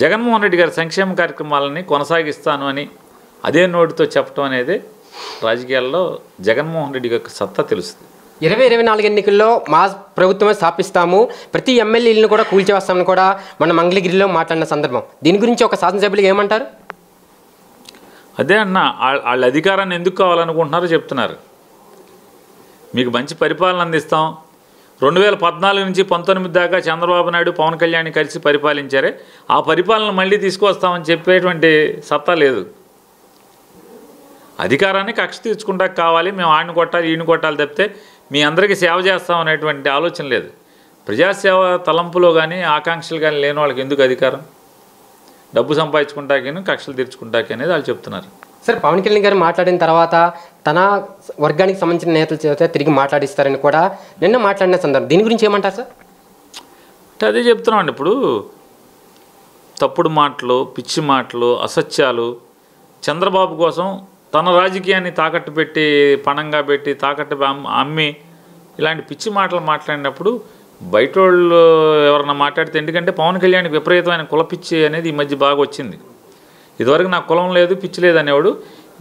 జగన్మోహన్ రెడ్డి గారి సంక్షేమ కార్యక్రమాలని కొనసాగిస్తాను అని అదే నోటితో చెప్పడం అనేది రాజకీయాల్లో జగన్మోహన్ రెడ్డి యొక్క సత్తా తెలుస్తుంది. 2024 ఎన్నికల్లో మా ప్రభుత్వమే స్థాపిస్తాము, ప్రతి ఎమ్మెల్యేలను కూడా కూల్చేస్తామని కూడా మన మంగళగిరిలో మాట్లాడిన సందర్భం. దీని గురించి ఒక శాసనసభ్యులు ఏమంటారు? అదే అన్న, వాళ్ళ అధికారాన్ని ఎందుకు కావాలనుకుంటున్నారో చెప్తున్నారు. మీకు మంచి పరిపాలన అందిస్తాం. 2014 నుంచి 19 దాకా చంద్రబాబు నాయుడు పవన్ కళ్యాణ్ కలిసి పరిపాలించారే, ఆ పరిపాలన మళ్ళీ తీసుకొస్తామని చెప్పేటువంటి సత్తా లేదు. అధికారాన్ని కక్ష తీర్చుకుంటా కావాలి, మేము ఆడిని కొట్టాలి ఈయన కొట్టాలి తప్పితే మీ అందరికీ సేవ చేస్తాం అనేటువంటి ఆలోచన లేదు. ప్రజాసేవ తలంపులో కానీ ఆకాంక్షలు కానీ లేని వాళ్ళకి ఎందుకు అధికారం? డబ్బు సంపాదించుకుంటాకేను కక్షలు తీర్చుకుంటాకే అనేది వాళ్ళు చెప్తున్నారు. సార్, పవన్ కళ్యాణ్ గారు మాట్లాడిన తర్వాత తన వర్గానికి సంబంధించిన నేతల చేత తిరిగి మాట్లాడిస్తారని కూడా నిన్న మాట్లాడిన సందర్భం, దీని గురించి ఏమంటారు సార్? అంటే అదే చెప్తున్నామండి. ఇప్పుడు తప్పుడు మాటలు, పిచ్చి మాటలు, అసత్యాలు, చంద్రబాబు కోసం తన రాజకీయాన్ని తాకట్టు పెట్టి పణంగా పెట్టి తాకట్టు అమ్మి ఇలాంటి పిచ్చి మాటలు మాట్లాడినప్పుడు బయట వాళ్ళు ఎవరన్నా మాట్లాడితే, ఎందుకంటే పవన్ కళ్యాణ్కి విపరీతమైన కుల పిచ్చి అనేది ఈ మధ్య బాగా వచ్చింది. ఇదివరకు నాకు కులం లేదు పిచ్చి లేదు అనేవాడు,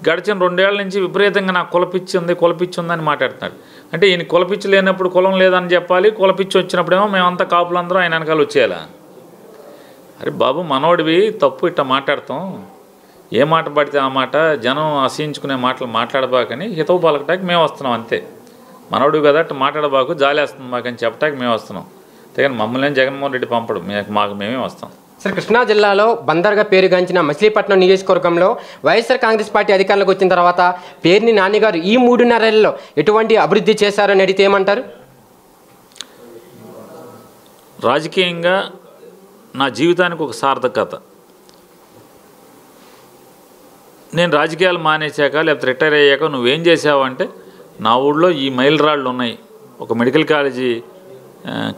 గడిచిన 2 ఏళ్ల నుంచి విపరీతంగా నాకు కుల పిచ్చి ఉందని మాట్లాడుతున్నాడు. అంటే ఈయన కుల పిచ్చి లేనప్పుడు కులం లేదని చెప్పాలి, కుల పిచ్చి వచ్చినప్పుడేమో మేమంతా కాపులందరూ ఆయన వెనకాల వచ్చేయాలా? అరే బాబు, మనోడివి తప్పు ఇట్లా మాట్లాడతాం, ఏ మాట పడితే ఆ మాట, జనం అసహించుకునే మాటలు మాట్లాడబాకని హితవు పలకటానికి మేము వస్తున్నాం అంతే. మనోడు కదా అట్లా మాట్లాడబాకు, జాలేస్తుంది మాకని చెప్పటానికి మేము వస్తున్నాం. అంతేగాని మమ్మల్ని జగన్మోహన్ రెడ్డి పంపడు, మాకు మేమే వస్తాం. సార్, కృష్ణా జిల్లాలో బందర్గా పేరుగాంచిన మచిలీపట్నం నియోజకవర్గంలో వైఎస్ఆర్ కాంగ్రెస్ పార్టీ అధికారంలోకి వచ్చిన తర్వాత పేర్ని నాని గారు ఈ 3.5 ఏళ్లలో ఎటువంటి అభివృద్ధి చేశారని అడిగితే ఏమంటారు? రాజకీయంగా నా జీవితానికి ఒక సార్థకత. నేను రాజకీయాలు మానేశాక లేకపోతే రిటైర్ అయ్యాక నువ్వేం చేసావు అంటే, నా ఊళ్ళో ఈ మైలురాళ్ళు ఉన్నాయి, ఒక మెడికల్ కాలేజీ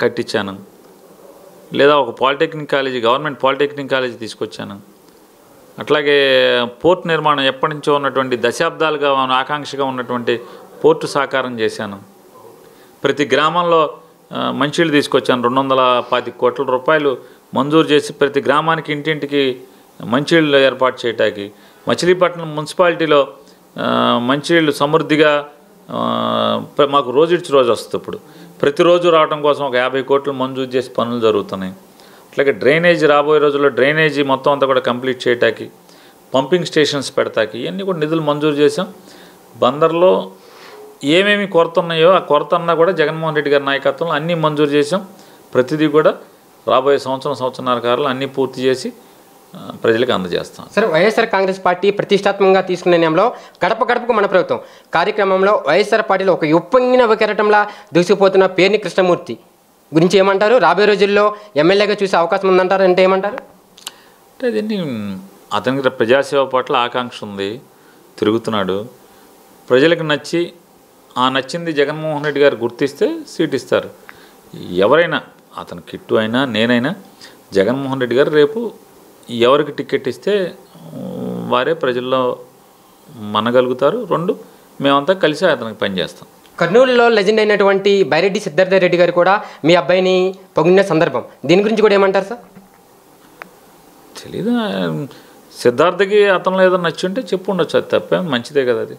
కట్టించాను, లేదా ఒక polytechnic college, government polytechnic college తీసుకొచ్చాను. అట్లాగే పోర్ట్ నిర్మాణం ఎప్పటి నుంచో ఉన్నటువంటి దశాబ్దాలుగా ఆకాంక్షగా ఉన్నటువంటి పోర్టు సాకారం చేశాను. ప్రతి గ్రామంలో మంచినీళ్ళు తీసుకొచ్చాను. 225 కోట్ల రూపాయలు మంజూరు చేసి ప్రతి గ్రామానికి ఇంటింటికి మంచినీళ్ళు ఏర్పాటు చేయటానికి, మచిలీపట్నం మున్సిపాలిటీలో మంచినీళ్ళు సమృద్ధిగా మాకు రోజు వస్తుంది. ఇప్పుడు ప్రతిరోజు రావడం కోసం ఒక 50 కోట్లు మంజూరు చేసి పనులు జరుగుతున్నాయి. అట్లాగే డ్రైనేజీ, రాబోయే రోజుల్లో డ్రైనేజీ మొత్తం అంతా కూడా కంప్లీట్ చేయటానికి, పంపింగ్ స్టేషన్స్ పెడతాకి ఇవన్నీ కూడా నిధులు మంజూరు చేసాం. బందర్లో ఏమేమి కొరత ఉన్నాయో ఆ కొరత అన్నా కూడా జగన్మోహన్ రెడ్డి గారి నాయకత్వంలో అన్నీ మంజూరు చేసాం. ప్రతిదీ కూడా రాబోయే సంవత్సరంన్నర కాలంలో అన్నీ పూర్తి చేసి ప్రజలకు అందజేస్తాం. సార్, వైఎస్ఆర్ కాంగ్రెస్ పార్టీ ప్రతిష్టాత్మకంగా తీసుకునే నేమంలో గడప గడపకు మన ప్రభుత్వం కార్యక్రమంలో వైఎస్ఆర్ పార్టీలో ఒక ఉప్పొంగిన వికెరటంలా దూసిపోతున్న పేర్ని కృష్ణమూర్తి గురించి ఏమంటారు? రాబోయే రోజుల్లో ఎమ్మెల్యేగా చూసే అవకాశం ఉందంటారు అంటే ఏమంటారు? అంటే దీన్ని అతనికి ప్రజాసేవ పట్ల ఆకాంక్ష ఉంది, తిరుగుతున్నాడు. ప్రజలకు నచ్చింది జగన్మోహన్ రెడ్డి గారు గుర్తిస్తే సీట్ ఇస్తారు. ఎవరైనా, అతను కిట్టు అయినా నేనైనా, జగన్మోహన్ రెడ్డి గారు రేపు ఎవరికి టికెట్ ఇస్తే వారే ప్రజల్లో మనగలుగుతారు. 2, మేమంతా కలిసి అతనికి పనిచేస్తాం. కర్నూలులో లెజెండ్ అయినటువంటి బైరెడ్డి సిద్ధార్థ రెడ్డి గారు కూడా మీ అబ్బాయిని పొగిడిన సందర్భం, దీని గురించి కూడా ఏమంటారు సార్? తెలీదు, సిద్ధార్థకి అతను ఏదో నచ్చుంటే చెప్పు ఉండొచ్చు, అది తప్పే, మంచిదే కదా అది.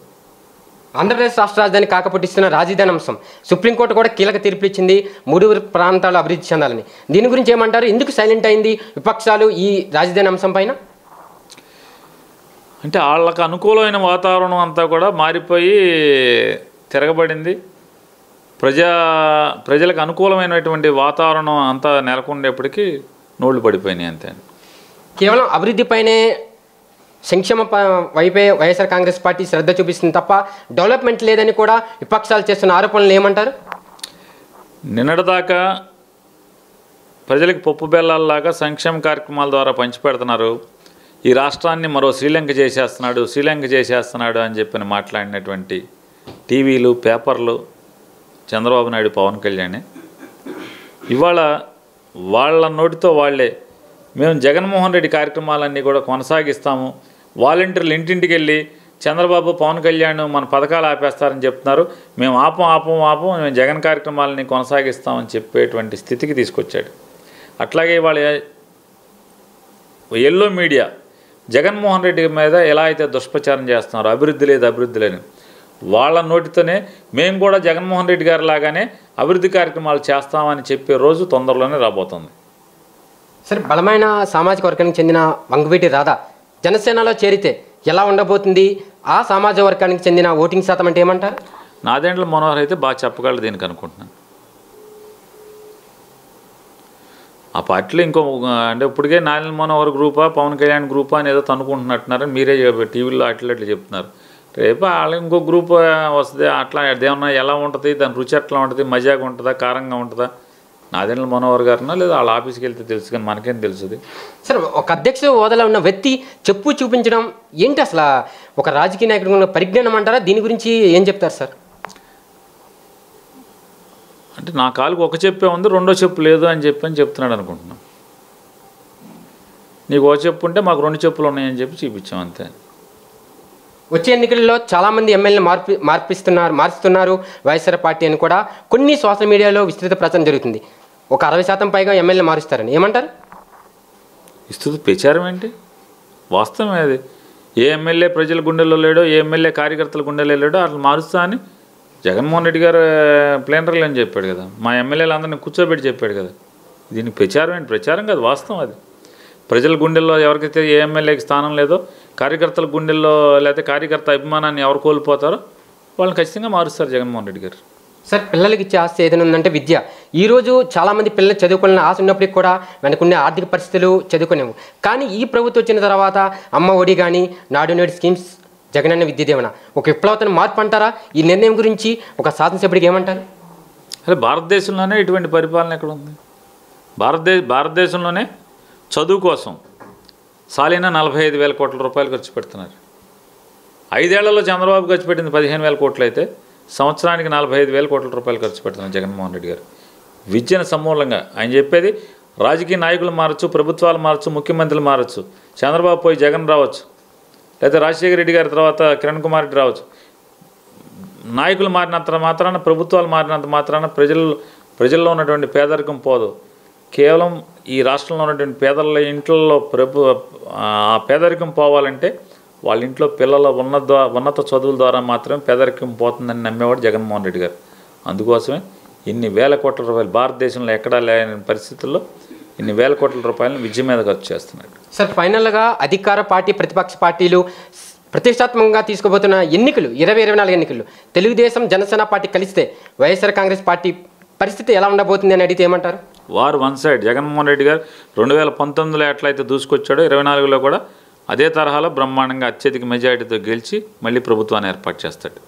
ఆంధ్రప్రదేశ్ రాష్ట్ర రాజధాని కాకపట్టిస్తున్న రాజధాని అంశం సుప్రీంకోర్టు కూడా కీలక తీర్పు ఇచ్చింది, 3 ప్రాంతాలు అభివృద్ధి చెందాలని. దీని గురించి ఏమంటారు? ఎందుకు సైలెంట్ అయింది విపక్షాలు ఈ రాజధాని అంశం పైన? అంటే వాళ్ళకు అనుకూలమైన వాతావరణం అంతా కూడా మారిపోయి తిరగబడింది. ప్రజలకు అనుకూలమైనటువంటి వాతావరణం అంతా నెలకొండేప్పటికీ నోళ్లు పడిపోయినాయి అంతే. కేవలం అభివృద్ధిపైనే, సంక్షేమ వైపే వైఎస్ఆర్ కాంగ్రెస్ పార్టీ శ్రద్ధ చూపిస్తుంది తప్ప డెవలప్మెంట్ లేదని కూడా విపక్షాలు చేస్తున్న ఆరోపణలు ఏమంటారు? నిన్నటిదాకా ప్రజలకు పప్పు బెల్లాల్లాగా సంక్షేమ కార్యక్రమాల ద్వారా పంచిపెడుతున్నారు, ఈ రాష్ట్రాన్ని మరో శ్రీలంక చేసేస్తున్నాడు అని చెప్పి మాట్లాడినటువంటి టీవీలు, పేపర్లు చంద్రబాబు నాయుడు, పవన్ కళ్యాణ్ ఇవాళ వాళ్ళ నోటితో వాళ్ళే మేము జగన్మోహన్ రెడ్డి కార్యక్రమాలన్నీ కూడా కొనసాగిస్తాము, వాలంటీర్లు ఇంటింటికి వెళ్ళి చంద్రబాబు, పవన్ కళ్యాణ్ మన పథకాలు ఆపేస్తారని చెప్తున్నారు, మేము ఆపం మేము జగన్ కార్యక్రమాలని కొనసాగిస్తామని చెప్పేటువంటి స్థితికి తీసుకొచ్చాడు. అట్లాగే ఇవాళ ఎల్లో మీడియా జగన్మోహన్ రెడ్డి మీద ఎలా అయితే దుష్ప్రచారం చేస్తున్నారో అభివృద్ధి లేదు అభివృద్ధి లేని, వాళ్ళ నోటితోనే మేము కూడా జగన్మోహన్ రెడ్డి గారి లాగానే అభివృద్ధి కార్యక్రమాలు చేస్తామని చెప్పే రోజు తొందరలోనే రాబోతుంది. సరే, బలమైన సామాజిక వర్గానికి చెందిన వంగవీటి రాధా జనసేనలో చేరితే ఎలా ఉండబోతుంది? ఆ సామాజిక వర్గానికి చెందిన ఓటింగ్ శాతం అంటే ఏమంటారు? నాదెండ్ల మనోహర్ అయితే బాగా చెప్పగలరు దీనికి అనుకుంటున్నాను. ఆ పార్టీలో ఇంకో అంటే ఇప్పటికే నాదెండ్ల మనోహర్ గ్రూపా పవన్ కళ్యాణ్ గ్రూపా అని ఏదో తనుకుంటున్నట్టున్నారని మీరే టీవీలో అట్లా చెప్తున్నారు. రేపు వాళ్ళ ఇంకో గ్రూప్ వస్తుంది, అట్లా అదేమన్నా ఎలా ఉంటుంది, దాని రుచి ఎట్లా ఉంటుంది, మజాగా ఉంటుందా కారంగా ఉంటుందా, నాదెండ్ల మనోహర్ గారినా లేదా వాళ్ళ ఆఫీస్కి వెళ్తే తెలుసు, కానీ మనకేం తెలుస్తుంది. సరే, ఒక అధ్యక్ష హోదాలో ఉన్న వ్యక్తి చెప్పు చూపించడం ఏంటి అసలు? ఒక రాజకీయ నాయకుడు ఉన్న పరిజ్ఞానం అంటారా? దీని గురించి ఏం చెప్తారు సార్? అంటే నా కాలుకు ఒక చెప్పే ఉంది, రెండో చెప్పు లేదు అని చెప్తున్నాడు అనుకుంటున్నాం. నీకు ఒక చెప్పు ఉంటే మాకు రెండు చెప్పులు ఉన్నాయని చెప్పి చూపించాం అంతే. వచ్చే ఎన్నికల్లో చాలామంది ఎమ్మెల్యేలు మారుస్తున్నారు వైఎస్ఆర్ పార్టీ అని కూడా కొన్ని సోషల్ మీడియాలో విస్తృత ప్రచారం జరుగుతుంది. ఒక 60% పైగా ఎమ్మెల్యేలు మారుస్తారని ఏమంటారు? విస్తృత ప్రచారం ఏంటి? వాస్తవం అది. ఏ ఎమ్మెల్యే ప్రజల గుండెల్లో లేడో, ఏ ఎమ్మెల్యే కార్యకర్తల గుండెల్లో లేడో అట్లా మారుస్తా అని జగన్మోహన్ రెడ్డి గారు ప్లేనర్లు అని చెప్పాడు కదా, మా ఎమ్మెల్యేలు అందరినీ కూర్చోబెట్టి చెప్పాడు కదా. దీనికి ప్రచారం ఏంటి? ప్రచారం కాదు, వాస్తవం అది. ప్రజల గుండెల్లో ఎవరికైతే ఏ ఎమ్మెల్యేకి స్థానం లేదో, కార్యకర్తల గుండెల్లో లేకపోతే కార్యకర్త అభిమానాన్ని ఎవరు కోల్పోతారో వాళ్ళని ఖచ్చితంగా మారుస్తారు జగన్మోహన్ రెడ్డి గారు. సార్, పిల్లలకి ఇచ్చే ఆస్తి ఏదైనా ఉందంటే విద్య. ఈరోజు చాలామంది పిల్లలు చదువుకోవాలని ఆశ ఉన్నప్పటికీ కూడా వెనుకునే ఆర్థిక పరిస్థితులు చదువుకునేవు. కానీ ఈ ప్రభుత్వం వచ్చిన తర్వాత అమ్మ ఒడి కానీ, నాడు నేడు స్కీమ్స్, జగనన్న విద్య దీవెన ఒక విప్లవతను మార్పు అంటారా? ఈ నిర్ణయం గురించి ఒక శాసనసభ్యుడికి ఏమంటారు? అదే భారతదేశంలోనే ఇటువంటి పరిపాలన ఎక్కడ ఉంది? భారతదేశంలోనే చదువు కోసం సాలినా 45,000 కోట్ల రూపాయలు ఖర్చు పెడుతున్నారు. 5 ఏళ్లలో చంద్రబాబు ఖర్చు పెట్టింది 15,000 కోట్లు అయితే సంవత్సరానికి 45,000 కోట్ల రూపాయలు ఖర్చు పెడుతున్నారు జగన్మోహన్ రెడ్డి గారు. విద్యను సమూలంగా ఆయన చెప్పేది, రాజకీయ నాయకులు మారచ్చు, ప్రభుత్వాలు మారచ్చు, ముఖ్యమంత్రులు మారచ్చు, చంద్రబాబు పోయి జగన్ రావచ్చు, లేకపోతే రాజశేఖర రెడ్డి గారి తర్వాత కిరణ్ కుమార్ రెడ్డి రావచ్చు. నాయకులు మారినంత మాత్రాన, ప్రభుత్వాలు మారినంత మాత్రాన ప్రజల్లో ఉన్నటువంటి పేదరికం పోదు. కేవలం ఈ రాష్ట్రంలో ఉన్నటువంటి పేదల ఇంట్లో ఆ పేదరికం పోవాలంటే వాళ్ళ ఇంట్లో పిల్లల ఉన్నత చదువుల ద్వారా మాత్రమే పేదరికం పోతుందని నమ్మేవాడు జగన్మోహన్ రెడ్డి గారు. అందుకోసమే ఇన్ని వేల కోట్ల రూపాయలు, భారతదేశంలో ఎక్కడా లేని పరిస్థితుల్లో ఇన్ని వేల కోట్ల రూపాయలను విద్య మీద ఖర్చు చేస్తున్నాడు. సార్, ఫైనల్గా అధికార పార్టీ, ప్రతిపక్ష పార్టీలు ప్రతిష్టాత్మకంగా తీసుకోబోతున్న ఎన్నికలు 2024 ఎన్నికలు తెలుగుదేశం, జనసేన పార్టీ కలిస్తే వైఎస్ఆర్ కాంగ్రెస్ పార్టీ పరిస్థితి ఎలా ఉండబోతుంది అని అడిగితే ఏమంటారు? వారు వన్ సైడ్. జగన్మోహన్ రెడ్డి గారు 2019లో ఎట్లయితే దూసుకొచ్చాడో 2024లో కూడా అదే తరహాలో బ్రహ్మాండంగా అత్యధిక మెజారిటీతో గెలిచి మళ్ళీ ప్రభుత్వాన్ని ఏర్పాటు చేస్తాడు.